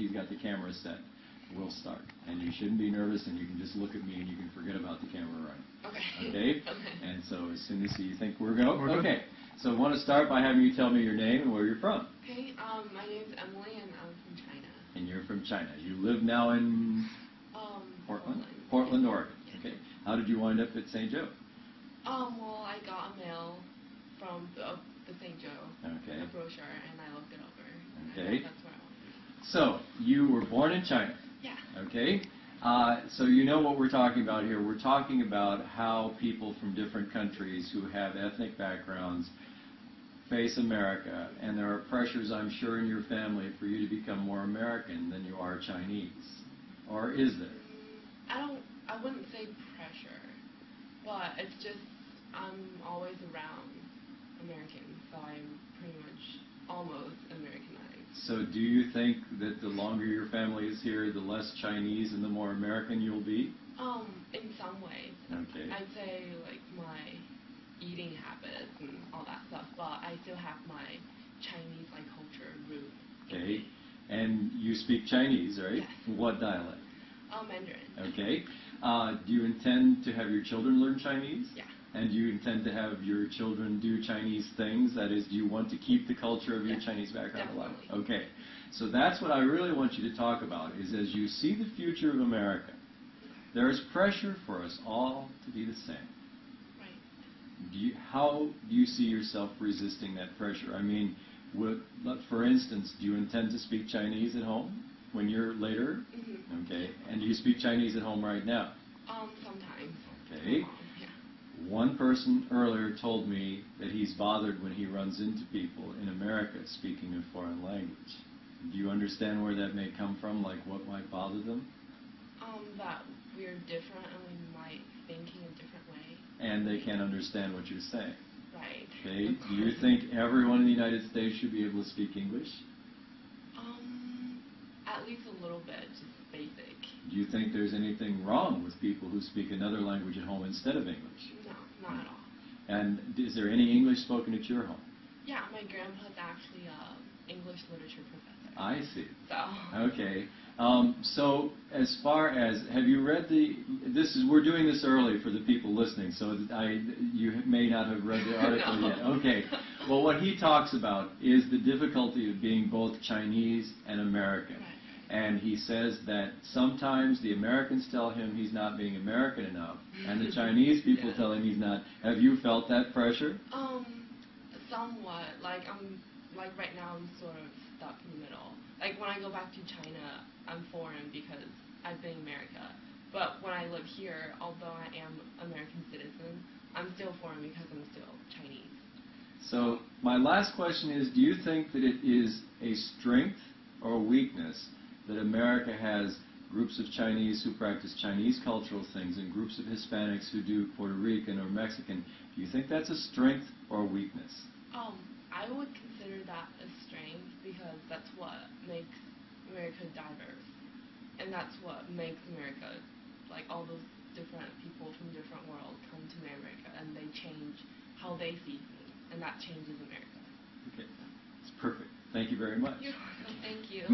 he's got the camera set, we'll start. And you shouldn't be nervous, and you can just look at me and you can forget about the camera running. Okay. Okay? Okay. And so as soon as you think we're go, We're good. okay. So I want to start by having you tell me your name and where you're from. Okay, my name's Emily and I'm from China. And you're from China. You live now in Portland? Portland, Oregon. Yes. Okay. How did you wind up at St. Joe? Well, I got a mail from the St. Joe, Okay. a brochure, and I looked it over. And Okay. that's where I wanted to be. So, you were born in China. Yeah. Okay? So you know what we're talking about here. We're talking about how people from different countries who have ethnic backgrounds face America, and there are pressures, I'm sure, in your family for you to become more American than you are Chinese. Or is there? I wouldn't say pressure, but it's just I'm always around Americans, so I'm pretty much almost Americanized. So do you think that the longer your family is here, the less Chinese and the more American you'll be? In some ways. Okay. I'd say like my eating habits and all that stuff, but I still have my Chinese like culture root. Okay. And you speak Chinese, right? Yes. What dialect? Mandarin. Okay. Do you intend to have your children learn Chinese? Yeah. And do you intend to have your children do Chinese things? That is, do you want to keep the culture of your Chinese background alive? Definitely. Okay. So that's what I really want you to talk about, is as you see the future of America, there is pressure for us all to be the same. Right. How do you see yourself resisting that pressure? I mean, for instance, do you intend to speak Chinese at home when you're later? Mm-hmm. Okay. And do you speak Chinese at home right now? Sometimes. Okay. Yeah. One person earlier told me that he's bothered when he runs into people in America speaking a foreign language. Do you understand where that may come from, like what might bother them? That we're different and we might think in a different way. And they can't understand what you're saying. Right. Okay. Do you think everyone in the United States should be able to speak English? At least a little bit, just basic. Do you think there's anything wrong with people who speak another language at home instead of English? No, not at all. And is there any English spoken at your home? Yeah, my grandpa's actually an English literature professor. I see. So. Okay. So as far as, have you read we're doing this early for the people listening, so you may not have read the article No. yet. Okay. Well, what he talks about is the difficulty of being both Chinese and American. Right. And he says that sometimes the Americans tell him he's not being American enough, and the Chinese people tell him he's not. Have you felt that pressure? Somewhat. Like right now I'm sort of stuck in the middle. Like when I go back to China, I'm foreign because I've been in America. But when I live here, although I am American citizen, I'm still foreign because I'm still Chinese. So my last question is, do you think that it is a strength or a weakness that America has groups of Chinese who practice Chinese cultural things and groups of Hispanics who do Puerto Rican or Mexican? Do you think that's a strength or a weakness? I would consider that a strength because that's what makes America diverse. And that's what makes America, like all those different people from different worlds come to America and they change how they see things. And that changes America. Okay. It's perfect. Thank you very much. You're welcome. Thank you.